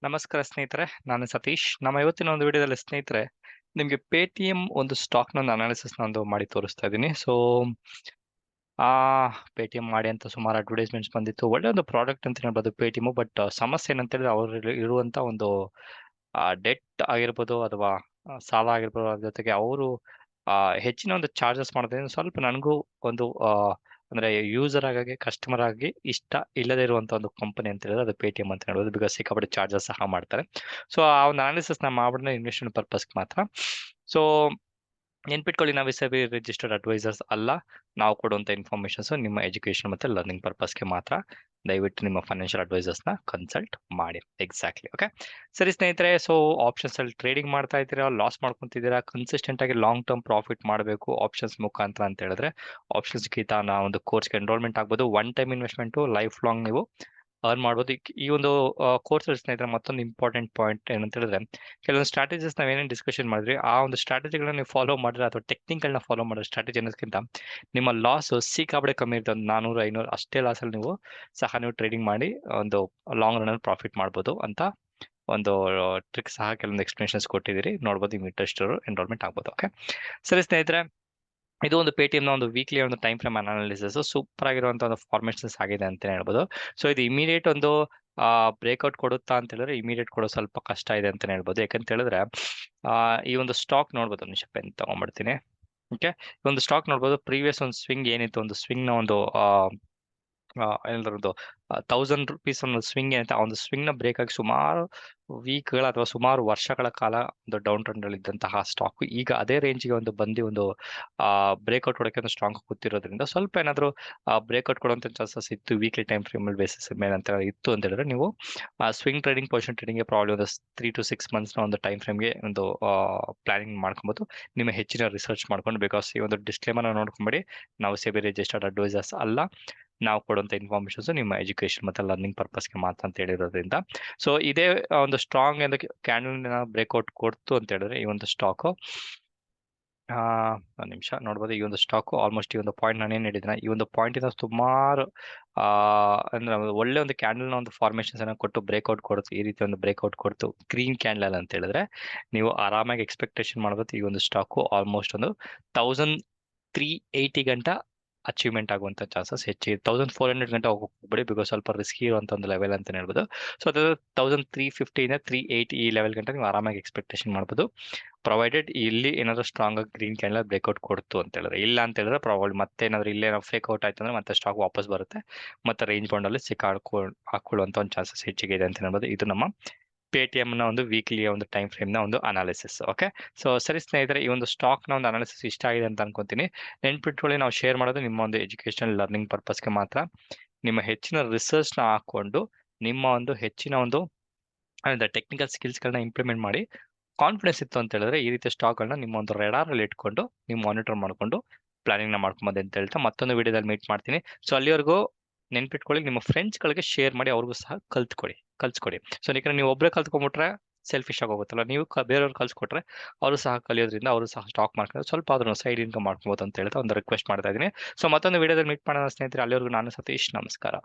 ನಮಸ್ಕಾರ ಸ್ನೇಹಿತರೆ, ನಾನು ಸತೀಶ್. ನಮ್ಮ ಇವತ್ತಿನ ಒಂದು ವಿಡಿಯೋದಲ್ಲಿ ಸ್ನೇಹಿತರೆ ನಿಮಗೆ ಪೇಟಿಎಂ ಒಂದು ಸ್ಟಾಕ್ನ ಒಂದು ಅನಾಲಿಸಿಸ್ನ ಒಂದು ಮಾಡಿ ತೋರಿಸ್ತಾ ಇದ್ದೀನಿ. ಆ ಪೇಟಿಎಂ ಮಾಡಿ ಅಂತ ಸುಮಾರು ಅಡ್ವರ್ಟೈಸ್ಮೆಂಟ್ಸ್ ಬಂದಿತ್ತು. ಒಳ್ಳೆ ಒಂದು ಪ್ರಾಡಕ್ಟ್ ಅಂತ ಹೇಳ್ಬೋದು ಪೇಟಿಎಂ. ಬಟ್ ಸಮಸ್ಯೆ ಏನಂತ ಹೇಳಿದ್ರೆ ಅವ್ರ ಇರುವಂತ ಒಂದು ಡೆಟ್ ಆಗಿರ್ಬೋದು ಅಥವಾ ಸಾಲ ಆಗಿರ್ಬೋದು, ಅದ್ರ ಜೊತೆಗೆ ಅವರು ಹೆಚ್ಚಿನ ಒಂದು ಚಾರ್ಜಸ್ ಮಾಡೋದ್ರಿಂದ ಸ್ವಲ್ಪ ನನಗೂ ಒಂದು ಅಂದ್ರೆ ಯೂಸರ್ ಆಗಿ ಕಸ್ಟಮರ್ ಆಗಿ ಇಷ್ಟ ಇಲ್ಲದೆ ಇರುವಂತ ಒಂದು ಕಂಪನಿ ಅಂತ ಹೇಳಿದ್ರೆ ಅದು ಪೇಟಿಎಂ ಅಂತ ಹೇಳ್ಬೋದು. ಬಿಕಾಸ್ ಸಿಕ್ಕಾಪಟ್ಟೆ ಚಾರ್ಜಸ್ ಸಹ ಮಾಡ್ತಾರೆ. ಸೊ ಆ ಒಂದು ಅನಾಲಿಸಿಸ್ ನಾವು ಮಾಡ್ಬಿಟ್ಟು ಇನ್ವೆಸ್ಟ್ಮೆಂಟ್ ಪರ್ಪಸ್ ಮಾತ್ರ. ಸೊ ನೆನ್ಪಿಟ್ಕೊಳ್ಳಿ, ನಾವು ಸೆಬಿ ರಿಜಿಸ್ಟರ್ಡ್ ಅಡ್ವೈಸರ್ಸ್ ಅಲ್ಲ. ನಾವು ಕೊಡುವಂತ ಇನ್ಫಾರ್ಮೇಶನ್ಸ್ ನಿಮ್ಮ ಎಜುಕೇಶನ್ ಮತ್ತೆ ಲರ್ನಿಂಗ್ ಪರ್ಪಸ್ಗೆ ಮಾತ್ರ. ದಯವಿಟ್ಟು ನಿಮ್ಮ ಫೈನಾನ್ಷಿಯಲ್ ಅಡ್ವೈಸರ್ಸ್ನ ಕನ್ಸಲ್ಟ್ ಮಾಡಿ. ಎಕ್ಸಾಕ್ಟ್ಲಿ. ಓಕೆ, ಸರಿ ಸ್ನೇಹಿತರೆ. ಸೊ ಆಪ್ಷನ್ಸ್ ಅಲ್ಲಿ ಟ್ರೇಡಿಂಗ್ ಮಾಡ್ತಾ ಇದ್ದೀರಾ, ಲಾಸ್ ಮಾಡ್ಕೊಂತಿದ್ದೀರಾ, ಕನ್ಸಿಸ್ಟೆಂಟ್ ಆಗಿ ಲಾಂಗ್ ಟರ್ಮ್ ಪ್ರಾಫಿಟ್ ಮಾಡಬೇಕು ಆಪ್ಷನ್ಸ್ ಮುಖಾಂತರ ಅಂತ ಹೇಳಿದ್ರೆ ಆಪ್ಷನ್ಸ್ ಗೀತಾ ಒಂದು ಕೋರ್ಸ್ಗೆ ಎನ್ರೋಲ್ಮೆಂಟ್ ಆಗ್ಬೋದು. One time investment life long ನೀವು ಅರ್ನ್ ಮಾಡ್ಬೋದು. ಈ ಒಂದು ಕೋರ್ಸ್ ಸ್ನೇಹಿತರೆ ಮತ್ತೊಂದು ಇಂಪಾರ್ಟೆಂಟ್ ಪಾಯಿಂಟ್ ಏನಂತ ಹೇಳಿದ್ರೆ, ಕೆಲವೊಂದು ಸ್ಟ್ರಾಟಜೀಸ್ ನಾವೇನೇನು ಡಿಸ್ಕಷನ್ ಮಾಡಿದ್ರಿ ಆ ಒಂದು ಸ್ಟ್ರಾಟಜಿಗಳನ್ನ ನೀವು ಫಾಲೋ ಮಾಡಿದ್ರೆ ಅಥವಾ ಟೆಕ್ನಿಕಲ್ನ ಫಾಲೋ ಮಾಡೋ ಸ್ಟ್ರಾಟಜಿ ಅನ್ನೋದಕ್ಕಿಂತ ನಿಮ್ಮ ಲಾಸ್ ಸಿಕ್ಕಾಪಟ್ಟೆ ಕಮ್ಮಿ ಇರುತ್ತೆ. ಒಂದು 400-500 ಅಷ್ಟೇ ಲಾಸಲ್ಲಿ ನೀವು ನೀವು ಟ್ರೇಡಿಂಗ್ ಮಾಡಿ ಒಂದು ಲಾಂಗ್ ರನ್ ಅಲ್ಲಿ ಪ್ರಾಫಿಟ್ ಮಾಡ್ಬೋದು ಅಂತ ಒಂದು ಟ್ರಿಕ್ ಸಹ ಕೆಲವೊಂದು ಎಕ್ಸ್ಪ್ಲನೇಷನ್ಸ್ ಕೊಟ್ಟಿದ್ದೀರಿ. ನೋಡ್ಬೋದು, ನಿಮ್ಗೆ ಇಂಟ್ರೆಸ್ಟ್ ಎನ್ರೋಲ್ಮೆಂಟ್ ಆಗ್ಬೋದು. ಓಕೆ, ಸರಿ ಸ್ನೇಹಿತರೆ, ಇದು ಒಂದು ಪೇಟಿಎಂ ನ ಒಂದು ವೀಕ್ಲಿ ಒಂದು ಟೈಮ್ ಫ್ರೇಮ್ ಅನಾಲಿಸಿಸ್ ಸೂಪರ್ ಆಗಿರುವಂತ ಒಂದು ಫಾರ್ಮೇಷನ್ಸ್ ಆಗಿದೆ ಅಂತ ಹೇಳ್ಬೋದು. ಸೊ ಇದು ಇಮಿಡಿಯೇಟ್ ಒಂದು ಬ್ರೇಕ್ಔಟ್ ಕೊಡುತ್ತಾ ಅಂತ ಹೇಳಿದ್ರೆ ಇಮಿಡಿಯೇಟ್ ಕೊಡೋ ಸ್ವಲ್ಪ ಕಷ್ಟ ಇದೆ ಅಂತ ಹೇಳ್ಬೋದು. ಯಾಕಂತ ಹೇಳಿದ್ರೆ ಈ ಒಂದು ಸ್ಟಾಕ್ ನೋಡ್ಬೋದು. ಒಂದು ನಿಮಿಷ ಪೆನ್ ತಗೊಂಡ್ಬಿಡ್ತೀನಿ. ಓಕೆ, ಈ ಒಂದು ಸ್ಟಾಕ್ ನೋಡ್ಬೋದು. ಪ್ರೀವಿಯಸ್ ಒಂದು ಸ್ವಿಂಗ್ ಏನಿತ್ತು, ಒಂದು ಸ್ವಿಂಗ್ ನ ಒಂದು ಏನೊಂದು 1000 ರುಪೀಸ್ ಒಂದು ಸ್ವಿಂಗ್ ಏನಿತ್ತು, ಆ ಒಂದು ಸ್ವಿಂಗ್ ನ ಬ್ರೇಕ್ ಆಗಿ ಸುಮಾರು ವೀಕ್ಗಳ ಅಥವಾ ಸುಮಾರು ವರ್ಷಗಳ ಕಾಲ ಒಂದು ಡೌನ್ ಟ್ರೆಂಡ್ ಅಲ್ಲಿ ಇದ್ದಂತಹ ಸ್ಟಾಕ್ ಈಗ ಅದೇ ರೇಂಜ್ಗೆ ಒಂದು ಬಂದು ಒಂದು ಬ್ರೇಕ್ಔಟ್ ಕೊಡೋಕೆ ಒಂದು ಸ್ಟ್ರಾಂಗ್ ಕೂತಿರೋದ್ರಿಂದ ಸ್ವಲ್ಪ ಏನಾದ್ರು ಬ್ರೇಕ್ಔಟ್ ಕೊಡುವಂತ ಚಾನ್ಸಸ್ ಇತ್ತು ವೀಕ್ಲಿ ಟೈಮ್ ಫ್ರೇಮ್ ಬೇಸಿಸ್ ಮೇಲೆ ಅಂತ ಇತ್ತು ಅಂತ ಹೇಳಿದ್ರೆ ನೀವು swing trading, position trading problem ಒಂದು 3 to 6 months ಒಂದು ಟೈಮ್ ಫ್ರೇಮ್ಗೆ ಒಂದು ಪ್ಲಾನಿಂಗ್ ಮಾಡ್ಕೊಬೋದು. ನಿಮ್ಮ ಹೆಚ್ಚಿನ ರಿಸರ್ಚ್ ಮಾಡ್ಕೊಂಡು. ಬಿಕಾಸ್ ಈ ಒಂದು ಡಿಸ್ಕ್ಲೇಮರ್ ನೋಡ್ಕೊಂಬೇಡಿ, ನಾವು ಸೆಬಿ ರಿಜಿಸ್ಟರ್ಡ್ ಅಡ್ವೈಸರ್ಸ್ ಅಲ್ಲ. ನಾವು ಕೊಡುವಂತ ಇನ್ಫಾರ್ಮೇಶನ್ಸ್ ನಿಮ್ಮ ಎಜುಕೇಶನ್ ಮತ್ತೆ ಲರ್ನಿಂಗ್ ಪರ್ಪಸ್ಗೆ ಮಾತ್ರ ಅಂತ ಹೇಳಿರೋದ್ರಿಂದ. ಸೊ ಇದೇ ಒಂದು ಸ್ಟ್ರಾಂಗ್ ಎಂದು ಕ್ಯಾಂಡಲ್ ಬ್ರೇಕ್ಔಟ್ ಕೊಡ್ತು ಅಂತ ಹೇಳಿದ್ರೆ ಈ ಒಂದು ಸ್ಟಾಕ್ ಒಂದು ನಿಮಿಷ ನೋಡ್ಬೋದು. ಈ ಒಂದು ಸ್ಟಾಕ್ ಆಲ್ಮೋಸ್ಟ್ ಈ ಒಂದು ಪಾಯಿಂಟ್ ನಾನು ಏನ್ ಹೇಳಿದ್ರೆ ಈ ಒಂದು ಪಾಯಿಂಟ್ ಇಂದ ಸುಮಾರು ಅಂದ್ರೆ ಒಳ್ಳೆ ಒಂದು ಕ್ಯಾಂಡಲ್ ನ ಒಂದು ಫಾರ್ಮೇಶನ್ಸ್ ಅನ್ನ ಕೊಟ್ಟು ಬ್ರೇಕ್ಔಟ್ ಕೊಡ್ತು. ಈ ರೀತಿ ಒಂದು ಬ್ರೇಕ್ಔಟ್ ಕೊಡ್ತು ಗ್ರೀನ್ ಕ್ಯಾಂಡಲ್ ಅಂತ ಹೇಳಿದ್ರೆ ನೀವು ಆರಾಮಾಗಿ ಎಕ್ಸ್ಪೆಕ್ಟೇಷನ್ ಮಾಡ್ಬೋದು. ಈ ಒಂದು ಸ್ಟಾಕ್ ಆಲ್ಮೋಸ್ಟ್ ಒಂದು 1380 ಗಂಟ ಅಚೀವ್ಮೆಂಟ್ ಆಗುವಂತ ಚಾನ್ಸಸ್ ಹೆಚ್ಚಿಗೆ. 1400 ಗಂಟೆ ಹೋಗ್ಬಿಡಿ, ಬಿಕಾಸ್ ಸ್ವಲ್ಪ ರಿಸ್ಕಿ ಇರುವಂತ ಒಂದು ಲೆವೆಲ್ ಅಂತ ಹೇಳ್ಬೋದು. ಸೊ ಅದು 1350 380 ಈ ಲೆವೆಲ್ ಗಂಟೆ ನೀವು ಆರಾಮಾಗಿ ಎಕ್ಸ್ಪೆಕ್ಟೇಷನ್ ಮಾಡ್ಬೋದು. ಪ್ರೊವೈಡೆಡ್ ಇಲ್ಲಿ ಏನಾದ್ರು ಸ್ಟ್ರಾಂಗ್ ಆಗಿ ಗ್ರೀನ್ ಕ್ಯಾಂಡಲ್ ಬ್ರೇಕ್ಔಟ್ ಕೊಡ್ತು ಅಂತ ಹೇಳಿದ್ರೆ. ಇಲ್ಲ ಅಂತ ಹೇಳಿದ್ರೆ ಪ್ರಾಬ್ಲಮ್ ಮತ್ತೆ ಏನಾದ್ರು ಇಲ್ಲೇ ಫೇಕ್ ಔಟ್ ಆಯ್ತು ಅಂದ್ರೆ ಮತ್ತೆ ಸ್ಟಾಕ್ ವಾಪಸ್ ಬರುತ್ತೆ, ಮತ್ತೆ ರೇಂಜ್ ಬೌಂಡ್ ಅಲ್ಲಿ ಹಾಕೊಳ್ಳುವಂತ ಒಂದು ಚಾನ್ಸಸ್ ಹೆಚ್ಚಿಗೆ ಇದೆ ಅಂತ ಹೇಳ್ಬೋದು. ಇದು ನಮ್ಮ ಪೇಟಿಎಂ ನ ಒಂದು ವೀಕ್ಲಿ ಒಂದು ಟೈಮ್ ಫ್ರೇಮ್ ನ ಒಂದು ಅನಾಲಿಸಿಸ್. ಓಕೆ, ಸೊ ಸರಿ ಸ್ನೇಹಿತರೆ, ಈ ಒಂದು ಸ್ಟಾಕ್ ನ ಒಂದು ಅನಾಲಿಸಿಸ್ ಇಷ್ಟ ಆಗಿದೆ ಅಂತ ಅನ್ಕೊಂತೀನಿ. ನೆನ್ಪಿಟ್ಕೊಳ್ಳಿ, ನಾವು ಶೇರ್ ಮಾಡೋದು ನಿಮ್ಮ ಒಂದು ಎಜುಕೇಶನ್ ಲರ್ನಿಂಗ್ ಪರ್ಪಸ್ಗೆ ಮಾತ್ರ. ನಿಮ್ಮ ಹೆಚ್ಚಿನ ರಿಸರ್ಚ್ ನ ಹಾಕೊಂಡು ನಿಮ್ಮ ಒಂದು ಹೆಚ್ಚಿನ ಒಂದು ಟೆಕ್ನಿಕಲ್ ಸ್ಕಿಲ್ಸ್ ಗಳನ್ನ ಇಂಪ್ಲಿಮೆಂಟ್ ಮಾಡಿ ಕಾನ್ಫಿಡೆನ್ಸ್ ಇತ್ತು ಅಂತ ಹೇಳಿದ್ರೆ ಈ ರೀತಿಯ ಸ್ಟಾಕ್ ಗಳನ್ನ ನಿಮ್ಮ ಒಂದು ರೆಡಾರ್ ಅಲ್ಲಿ ಇಟ್ಕೊಂಡು ನೀವು ಮಾನಿಟರ್ ಮಾಡ್ಕೊಂಡು ಪ್ಲಾನಿಂಗ್ ನ ಮಾಡ್ಕೊಂಬಂದೆ ಅಂತ ಹೇಳ್ತಾ ಮತ್ತೊಂದು ವಿಡಿಯೋದಲ್ಲಿ ಮೀಟ್ ಮಾಡ್ತೀನಿ. ಸೊ ಅಲ್ಲಿವರೆಗೂ ನೆನ್ಪಿಟ್ಕೊಳ್ಳಿ, ನಿಮ್ಮ ಫ್ರೆಂಡ್ಸ್ ಗಳಿಗೆ ಶೇರ್ ಮಾಡಿ, ಅವ್ರಿಗೂ ಸಹ ಕಲ್ಸ್ಕೊಡಿ. ಸೊ ಯಾಕಂದ್ರೆ ನೀವು ಒಬ್ಬರೇ ಕಲ್ತ್ಕೊಂಡ್ಬಿಟ್ರೆ ಸೆಲ್ಫಿಶ್ ಆಗೋಗುತ್ತಲ್ಲ. ನೀವು ಬೇರೆಯವ್ರು ಕಲ್ಸ್ಕೊಟ್ರೆ ಅವರು ಸಹ ಕಲಿಯೋದ್ರಿಂದ ಅವರು ಸಹ ಸ್ಟಾಕ್ ಮಾರ್ಕೆಟ್ ಸ್ವಲ್ಪ ಆದ್ರೂ ಸೈಡ್ ಇನ್ಕಮ್ ಮಾಡ್ಕೊಬೋದು ಅಂತ ಹೇಳ್ತಾ ಒಂದು ರಿಕ್ವೆಸ್ಟ್ ಮಾಡ್ತಾ ಇದ್ದೀನಿ. ಸೊ ಮತ್ತೊಂದು ವಿಡಿಯೋದಲ್ಲಿ ಮೀಟ್ ಮಾಡೋಣ ಸ್ನೇಹಿತರೆ. ಅಲ್ಲಿವರೆಗೂ ನಾನು ಸತೀಶ್, ನಮಸ್ಕಾರ.